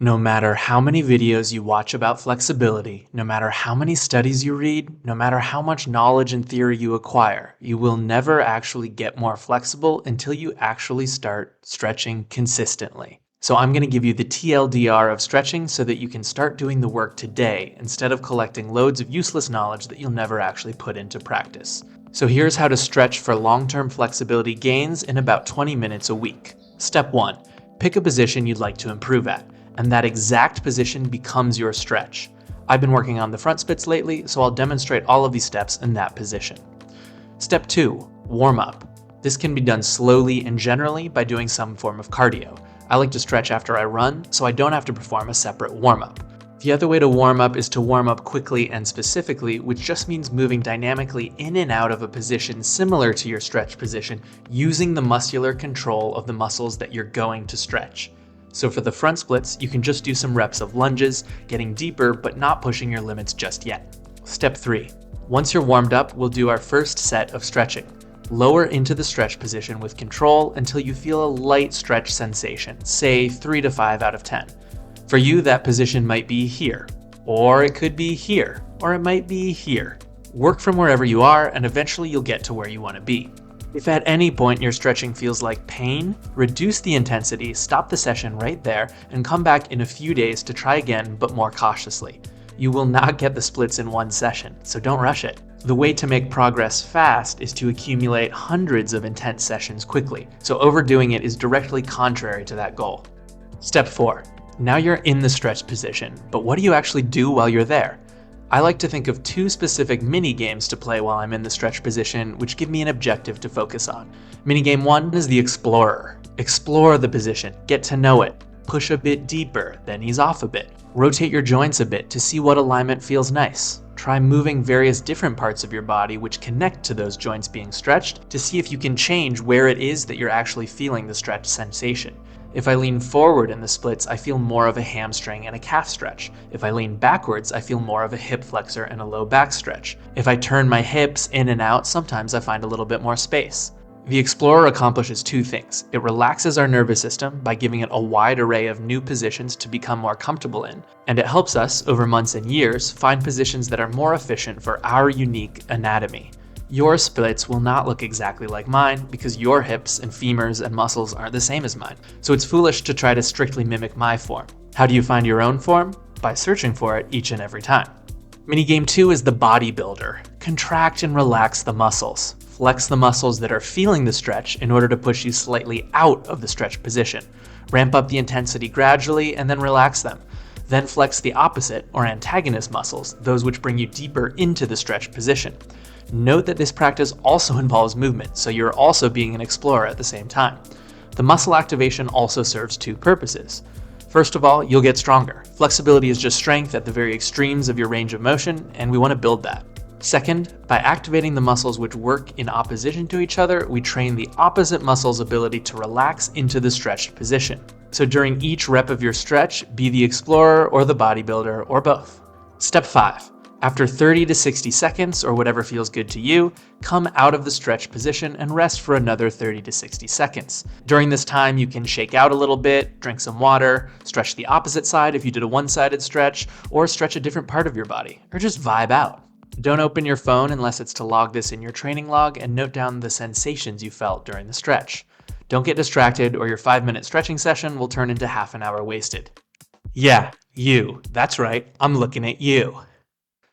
No matter how many videos you watch about flexibility, no matter how many studies you read, no matter how much knowledge and theory you acquire, you will never actually get more flexible until you actually start stretching consistently. So I'm going to give you the TLDR of stretching so that you can start doing the work today instead of collecting loads of useless knowledge that you'll never actually put into practice. So here's how to stretch for long-term flexibility gains in about 20 minutes a week. Step 1. Pick a position you'd like to improve at, and that exact position becomes your stretch. I've been working on the front splits lately, so I'll demonstrate all of these steps in that position. Step 2. Warm up. This can be done slowly and generally by doing some form of cardio. I like to stretch after I run, so I don't have to perform a separate warm-up. The other way to warm up is to warm up quickly and specifically, which just means moving dynamically in and out of a position similar to your stretch position, using the muscular control of the muscles that you're going to stretch. So for the front splits, you can just do some reps of lunges, getting deeper but not pushing your limits just yet. Step 3. Once you're warmed up, we'll do our first set of stretching. Lower into the stretch position with control until you feel a light stretch sensation, say 3 to 5 out of 10. For you, that position might be here, or it could be here, or it might be here. Work from wherever you are, and eventually you'll get to where you want to be. If at any point your stretching feels like pain, reduce the intensity, stop the session right there, and come back in a few days to try again, but more cautiously. You will not get the splits in one session, so don't rush it. The way to make progress fast is to accumulate hundreds of intense sessions quickly, so overdoing it is directly contrary to that goal. Step 4. Now you're in the stretch position, but what do you actually do while you're there? I like to think of 2 specific mini-games to play while I'm in the stretch position, which give me an objective to focus on. Minigame 1 is the Explorer. Explore the position, get to know it, push a bit deeper, then ease off a bit. Rotate your joints a bit to see what alignment feels nice. Try moving various different parts of your body which connect to those joints being stretched to see if you can change where it is that you're actually feeling the stretch sensation. If I lean forward in the splits, I feel more of a hamstring and a calf stretch. If I lean backwards, I feel more of a hip flexor and a low back stretch. If I turn my hips in and out, sometimes I find a little bit more space. The Explorer accomplishes 2 things. It relaxes our nervous system by giving it a wide array of new positions to become more comfortable in, and it helps us, over months and years, find positions that are more efficient for our unique anatomy. Your splits will not look exactly like mine because your hips and femurs and muscles aren't the same as mine, so it's foolish to try to strictly mimic my form. How do you find your own form? By searching for it each and every time. Minigame 2 is the bodybuilder. Contract and relax the muscles. Flex the muscles that are feeling the stretch in order to push you slightly out of the stretch position. Ramp up the intensity gradually and then relax them. Then flex the opposite or antagonist muscles, those which bring you deeper into the stretch position. Note that this practice also involves movement, so you're also being an explorer at the same time. The muscle activation also serves 2 purposes. First of all, you'll get stronger. Flexibility is just strength at the very extremes of your range of motion, and we want to build that. Second, by activating the muscles which work in opposition to each other, we train the opposite muscle's ability to relax into the stretched position. So during each rep of your stretch, be the explorer or the bodybuilder or both. Step 5. After 30 to 60 seconds, or whatever feels good to you, come out of the stretch position and rest for another 30 to 60 seconds. During this time, you can shake out a little bit, drink some water, stretch the opposite side if you did a one-sided stretch, or stretch a different part of your body, or just vibe out. Don't open your phone unless it's to log this in your training log and note down the sensations you felt during the stretch. Don't get distracted or your 5-minute stretching session will turn into half an hour wasted. Yeah, you. That's right, I'm looking at you.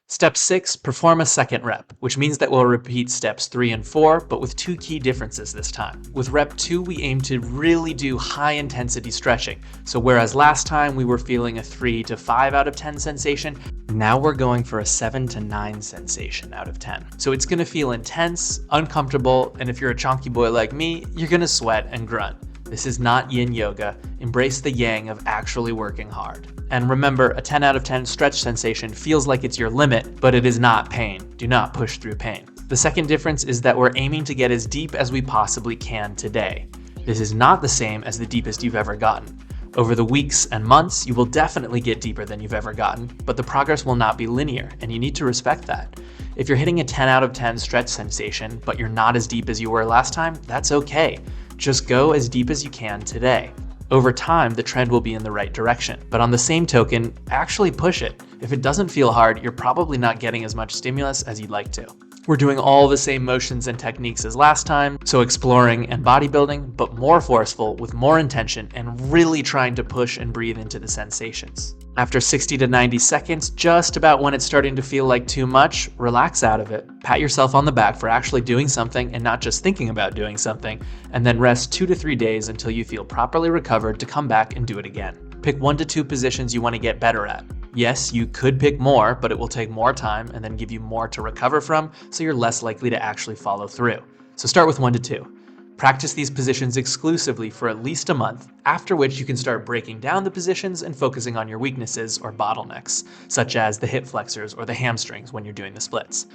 Step 6, perform a second rep, which means that we'll repeat steps 3 and 4, but with 2 key differences this time. With rep 2, we aim to really do high intensity stretching. So whereas last time we were feeling a 3 to 5 out of 10 sensation, now we're going for a 7 to 9 sensation out of 10. So it's gonna feel intense, uncomfortable, and if you're a chonky boy like me, you're gonna sweat and grunt. This is not yin yoga. Embrace the yang of actually working hard. And remember, a 10 out of 10 stretch sensation feels like it's your limit, but it is not pain. Do not push through pain. The second difference is that we're aiming to get as deep as we possibly can today. This is not the same as the deepest you've ever gotten. Over the weeks and months, you will definitely get deeper than you've ever gotten, but the progress will not be linear, and you need to respect that. If you're hitting a 10 out of 10 stretch sensation, but you're not as deep as you were last time, that's okay. Just go as deep as you can today. Over time, the trend will be in the right direction. But on the same token, actually push it. If it doesn't feel hard, you're probably not getting as much stimulus as you'd like to. We're doing all the same motions and techniques as last time, so exploring and bodybuilding, but more forceful, with more intention, and really trying to push and breathe into the sensations. After 60 to 90 seconds, just about when it's starting to feel like too much, relax out of it. Pat yourself on the back for actually doing something and not just thinking about doing something, and then rest 2 to 3 days until you feel properly recovered to come back and do it again. Pick 1 to 2 positions you want to get better at. Yes, you could pick more, but it will take more time and then give you more to recover from, so you're less likely to actually follow through. So start with 1 to 2. Practice these positions exclusively for at least a month, after which you can start breaking down the positions and focusing on your weaknesses or bottlenecks, such as the hip flexors or the hamstrings when you're doing the splits.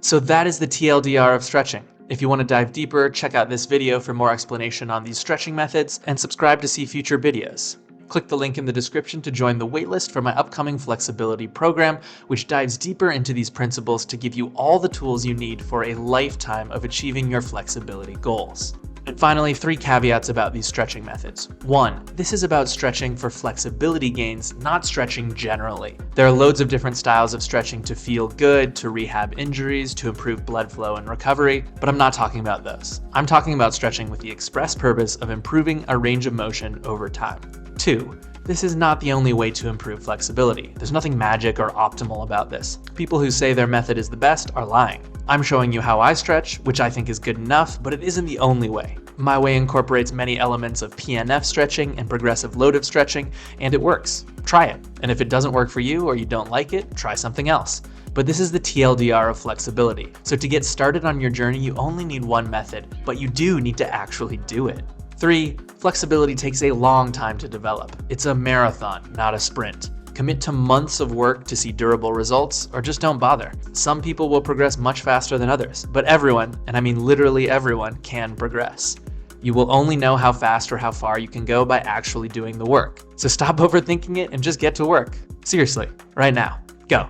So that is the TLDR of stretching. If you want to dive deeper, check out this video for more explanation on these stretching methods, and subscribe to see future videos. Click the link in the description to join the waitlist for my upcoming flexibility program, which dives deeper into these principles to give you all the tools you need for a lifetime of achieving your flexibility goals. And finally, 3 caveats about these stretching methods. 1, this is about stretching for flexibility gains, not stretching generally. There are loads of different styles of stretching to feel good, to rehab injuries, to improve blood flow and recovery, but I'm not talking about those. I'm talking about stretching with the express purpose of improving a range of motion over time. 2, this is not the only way to improve flexibility. There's nothing magic or optimal about this. People who say their method is the best are lying. I'm showing you how I stretch, which I think is good enough, but it isn't the only way. My way incorporates many elements of PNF stretching and progressive loaded stretching, and it works. Try it. And if it doesn't work for you or you don't like it, try something else. But this is the TLDR of flexibility. So to get started on your journey, you only need one method, but you do need to actually do it. 3, flexibility takes a long time to develop. It's a marathon, not a sprint. Commit to months of work to see durable results, or just don't bother. Some people will progress much faster than others, but everyone, and I mean literally everyone, can progress. You will only know how fast or how far you can go by actually doing the work. So stop overthinking it and just get to work. Seriously, right now, go.